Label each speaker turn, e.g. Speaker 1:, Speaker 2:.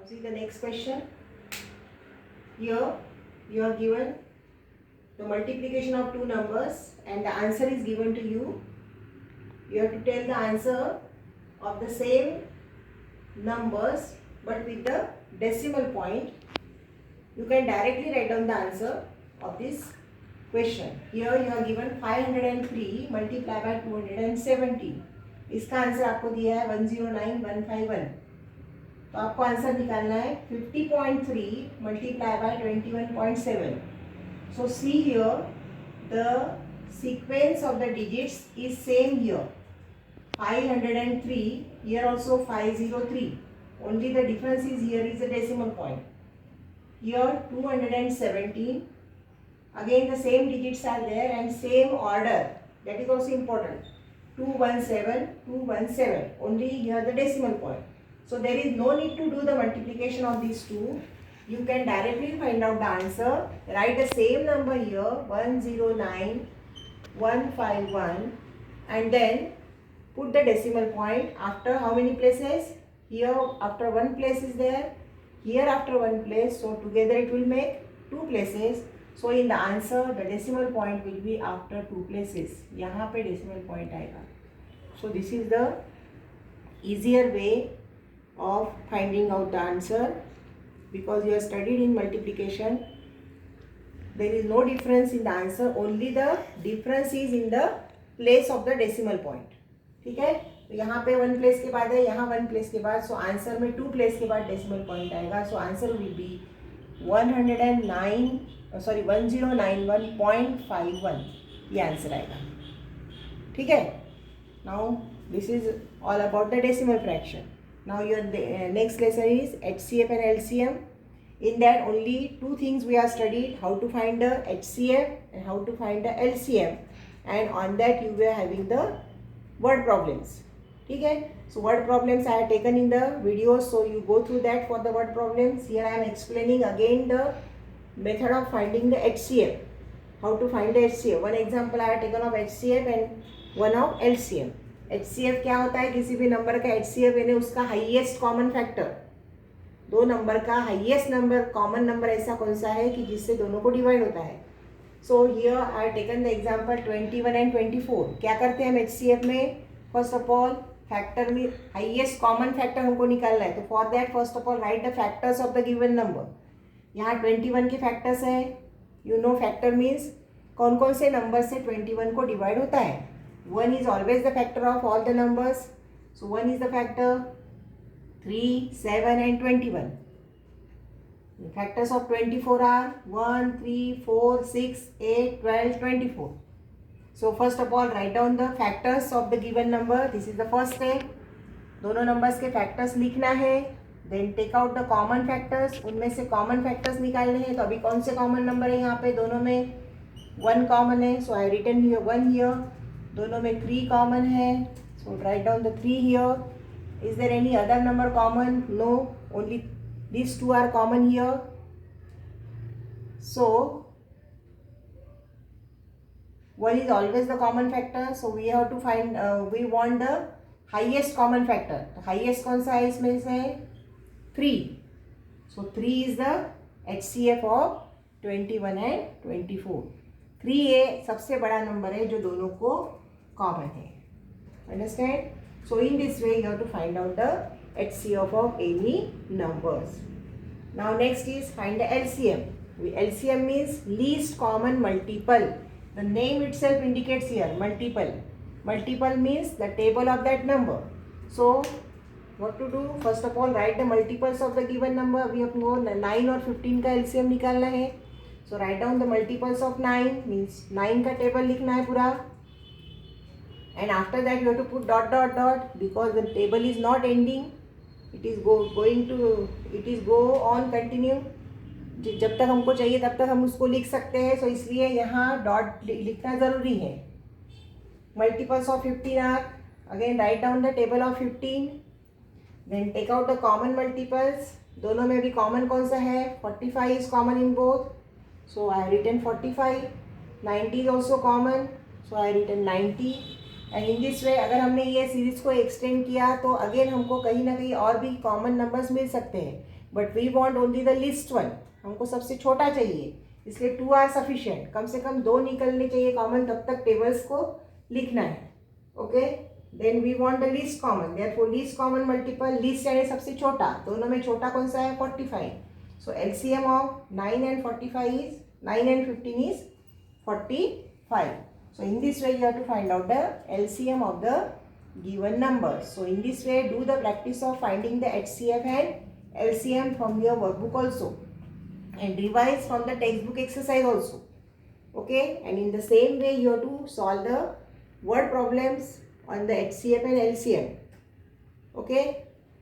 Speaker 1: Now see the next question. Here you are given the multiplication of two numbers and the answer is given to you. You have to tell the answer of the same numbers but with the decimal point. You can directly write down the answer of this question. Here you are given 503 multiplied by 270. इसका answer आपको दिया है 109151. तो आपको answer निकालना है 50.3 multiplied by 21.7. So see here the sequence of the digits is same here. 503, here also 503. Only the difference is here is the decimal point. Here 217. Again the same digits are there and same order. That is also important. 217, 217. Only here the decimal point. So there is no need to do the multiplication of these two. You can directly find out the answer. Write the same number here 109151 and then put the decimal point after how many places? Here after one place is there. Here after one place. So together it will make two places. So in the answer the decimal point will be after two places. यहाँ पे decimal point आएगा. So this is the easier way of finding out the answer because you have studied in multiplication. There is no difference in the answer. Only the difference is in the place of the decimal point. ठीक है? तो यहाँ पे one place के बाद है, यहाँ one place के बाद. सो आंसर में टू प्लेस के बाद डेसिमल पॉइंट आएगा. So answer will be 1091.51. ये आंसर आएगा. ठीक है? Now this is all about the decimal fraction. Now your next lesson is HCF and LCM. In that only two things we have studied, how to find the HCF and how to find the LCM, and on that you were having the word problems. Okay, so word problems I have taken in the video, so you go through that for the word problems. Here I am explaining again the method of finding the HCF, how to find the HCF. One example I have taken of HCF and one of LCM. HCF क्या होता है? किसी भी number का HCF यानी उसका highest common factor. दो number का हाईएस्ट नंबर कॉमन नंबर ऐसा कौन सा है कि जिससे दोनों को डिवाइड होता है. So here I have taken the example 21 and 24. क्या करते हैं हम HCF में? फर्स्ट ऑफ ऑल फैक्टर में हाईएस्ट कॉमन फैक्टर हमको निकालना है. तो for that first of all right the factors of the given number. यहाँ 21 के फैक्टर्स है. यू नो फैक्टर मीन्स कौन कौन से नंबर से 21 को डिवाइड होता है. 1 is always the factor of all the numbers. So 1 is the factor. 3, 7 and 21. The factors of 24 are 1, 3, 4, 6, 8, 12, 24. So first of all write down the factors of the given number. This is the first step. दोनों numbers के factors लिखना है. Then take out the common factors. उनमें से common factors निकालने हैं. तो अभी कौन से common number है यहाँ पे? दोनों में 1 common है. So I written here 1 here. दोनों में 3 कॉमन है. So write down the 3 here. Is there any other number common? No, only these two are common here. So 1 is always the common factor. So we have to find we want the highest common factor. तो highest कौन सा है इसमें से? 3. So 3 is the HCF of 21 and 24. 3 ये सबसे बड़ा number है जो दोनों को कॉमन है. Understand? So in this way you have to find out the HCF of any numbers. Now next is find the LCM. LCM means least common multiple. The name itself indicates here multiple. Multiple means the table of that number. So what to do? First of all write the multiples of the given number. अभी अपने 9 और 15 का LCM निकालना है. So write down the multiples of 9 means 9 का table लिखना है पूरा. And after that you have to put dot dot dot because the table is not ending. It is go on continue. जब तक हमको चाहिए तब तक हम उसको लिख सकते हैं. So इसलिए यहाँ डॉट लिखना ज़रूरी है. Multiples of 15 are again write down the table of 15. Then take out the common multiples. दोनों में भी common कौन सा है? 45 is common in both. So I have written 45. 90 is also common. So I have written 90. And in this वे अगर हमने ये series को एक्सटेंड किया तो अगेन हमको कहीं ना कहीं और भी कॉमन नंबर्स मिल सकते हैं, but we want only the least one, हमको सबसे छोटा चाहिए, इसलिए 2 आर सफिशिएंट, कम से कम 2 निकलने चाहिए कॉमन, तब तक टेबल्स को लिखना है. Okay, then we want the least common, therefore least common multiple, least यानी सबसे छोटा, दोनों में छोटा कौन सा है 45. So LCM of 9 and 45 is 9 and 15 is 45. So in this way you have to find out the LCM of the given numbers. So in this way do the practice of finding the HCF and LCM from your workbook also, and revise from the textbook exercise also. Okay, and in the same way you have to solve the word problems on the HCF and LCM. Okay,